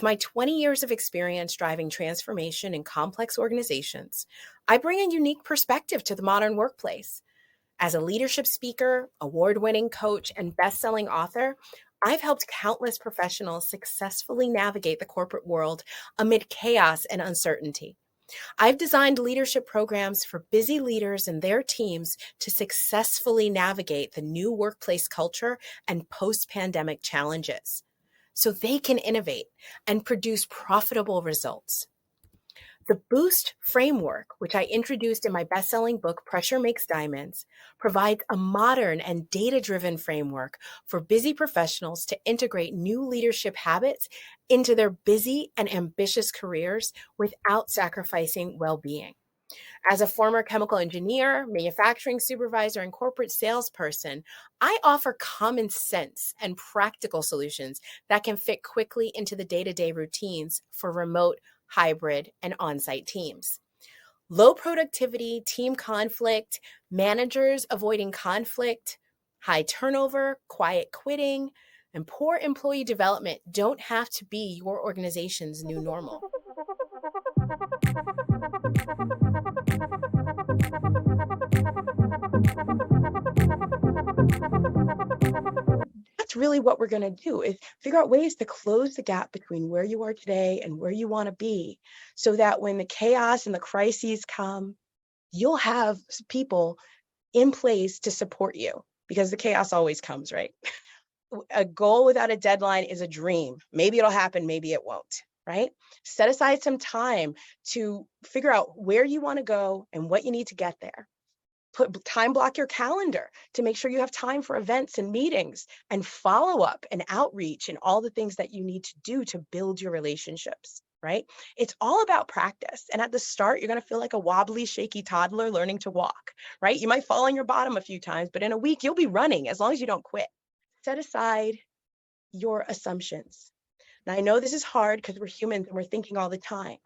With my 20 years of experience driving transformation in complex organizations, I bring a unique perspective to the modern workplace. As a leadership speaker, award-winning coach, and best-selling author, I've helped countless professionals successfully navigate the corporate world amid chaos and uncertainty. I've designed leadership programs for busy leaders and their teams to successfully navigate the new workplace culture and post-pandemic challenges so they can innovate and produce profitable results. The Boost framework, which I introduced in my best-selling book, Pressure Makes Diamonds, provides a modern and data-driven framework for busy professionals to integrate new leadership habits into their busy and ambitious careers without sacrificing well-being. As a former chemical engineer, manufacturing supervisor, and corporate salesperson, I offer common sense and practical solutions that can fit quickly into the day-to-day routines for remote, hybrid, and on-site teams. Low productivity, team conflict, managers avoiding conflict, high turnover, quiet quitting, and poor employee development don't have to be your organization's new normal. That's really what we're going to do, is figure out ways to close the gap between where you are today and where you want to be, so that when the chaos and the crises come, you'll have people in place to support you, because the chaos always comes, right? A goal without a deadline is a dream. Maybe it'll happen, maybe it won't, right? Set aside some time to figure out where you want to go and what you need to get there. Block your calendar to make sure you have time for events and meetings and follow up and outreach and all the things that you need to do to build your relationships, right? It's all about practice. And at the start, you're going to feel like a wobbly, shaky toddler learning to walk, right? You might fall on your bottom a few times, but in a week, you'll be running as long as you don't quit. Set aside your assumptions. Now, I know this is hard because we're humans and we're thinking all the time,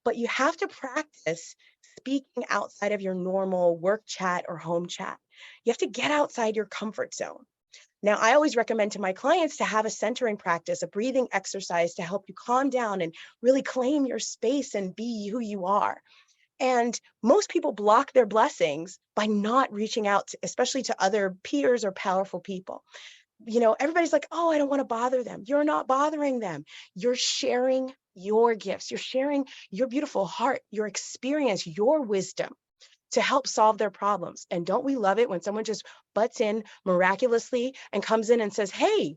but you have to practice speaking outside of your normal work chat or home chat. You have to get outside your comfort zone. Now, I always recommend to my clients to have a centering practice, a breathing exercise to help you calm down and really claim your space and be who you are. And most people block their blessings by not reaching out, especially to other peers or powerful people. Everybody's like, oh, I don't want to bother them. You're not bothering them. You're sharing your gifts. You're sharing your beautiful heart, your experience, your wisdom to help solve their problems. And don't we love it when someone just butts in miraculously and comes in and says, hey,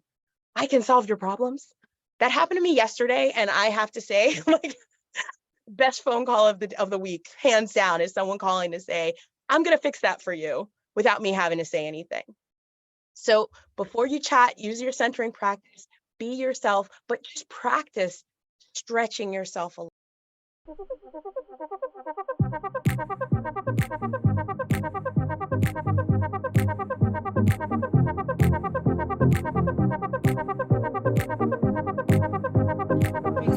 I can solve your problems? That happened to me yesterday. And I have to say, like, best phone call of the week, hands down, is someone calling to say, I'm going to fix that for you without me having to say anything. So before you chat, use your centering practice, be yourself, but just practice stretching yourself a little.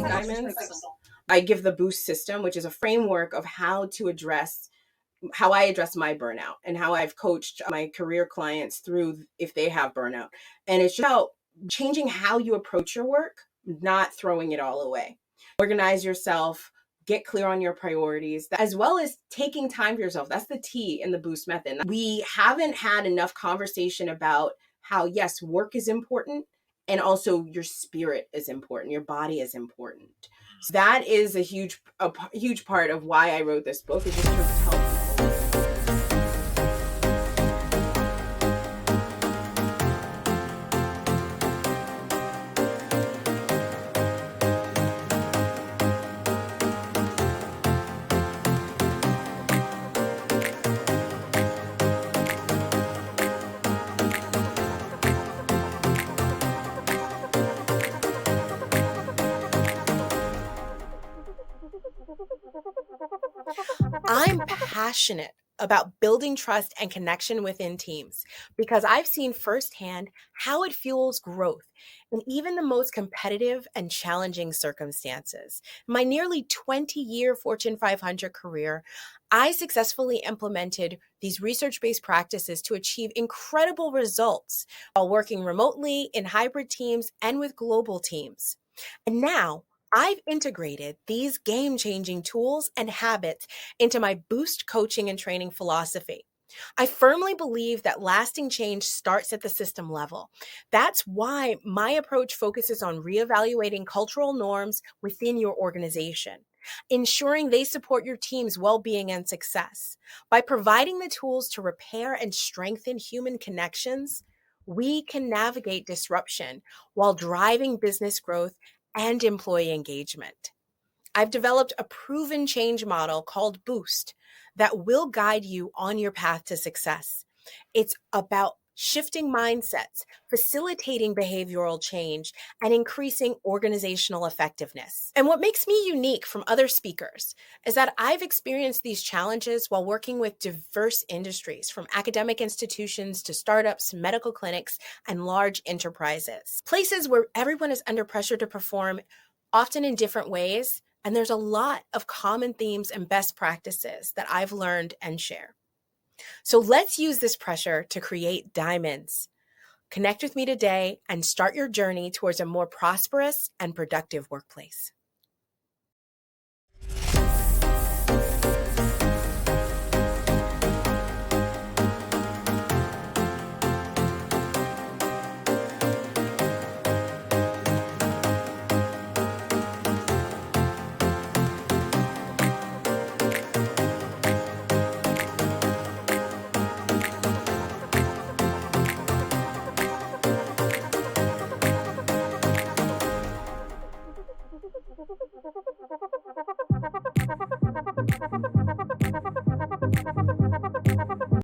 Diamonds, I give the Boost system, which is a framework of how I address my burnout and how I've coached my career clients through if they have burnout. And it's just about changing how you approach your work, not throwing it all away. Organize yourself, get clear on your priorities, as well as taking time for yourself. That's the T in the Boost method. We haven't had enough conversation about how, yes, work is important, and also your spirit is important, your body is important. So that is a huge part of why I wrote this book, is just to help people. I'm passionate about building trust and connection within teams because I've seen firsthand how it fuels growth in even the most competitive and challenging circumstances. In my nearly 20-year Fortune 500 career, I successfully implemented these research-based practices to achieve incredible results while working remotely in hybrid teams and with global teams. And now, I've integrated these game-changing tools and habits into my Boost coaching and training philosophy. I firmly believe that lasting change starts at the system level. That's why my approach focuses on reevaluating cultural norms within your organization, ensuring they support your team's well-being and success. By providing the tools to repair and strengthen human connections, we can navigate disruption while driving business growth and employee engagement. I've developed a proven change model called Boost that will guide you on your path to success. It's about shifting mindsets, facilitating behavioral change, and increasing organizational effectiveness. And what makes me unique from other speakers is that I've experienced these challenges while working with diverse industries, from academic institutions to startups, medical clinics, and large enterprises. Places where everyone is under pressure to perform, often in different ways, and there's a lot of common themes and best practices that I've learned and share. So let's use this pressure to create diamonds. Connect with me today and start your journey towards a more prosperous and productive workplace.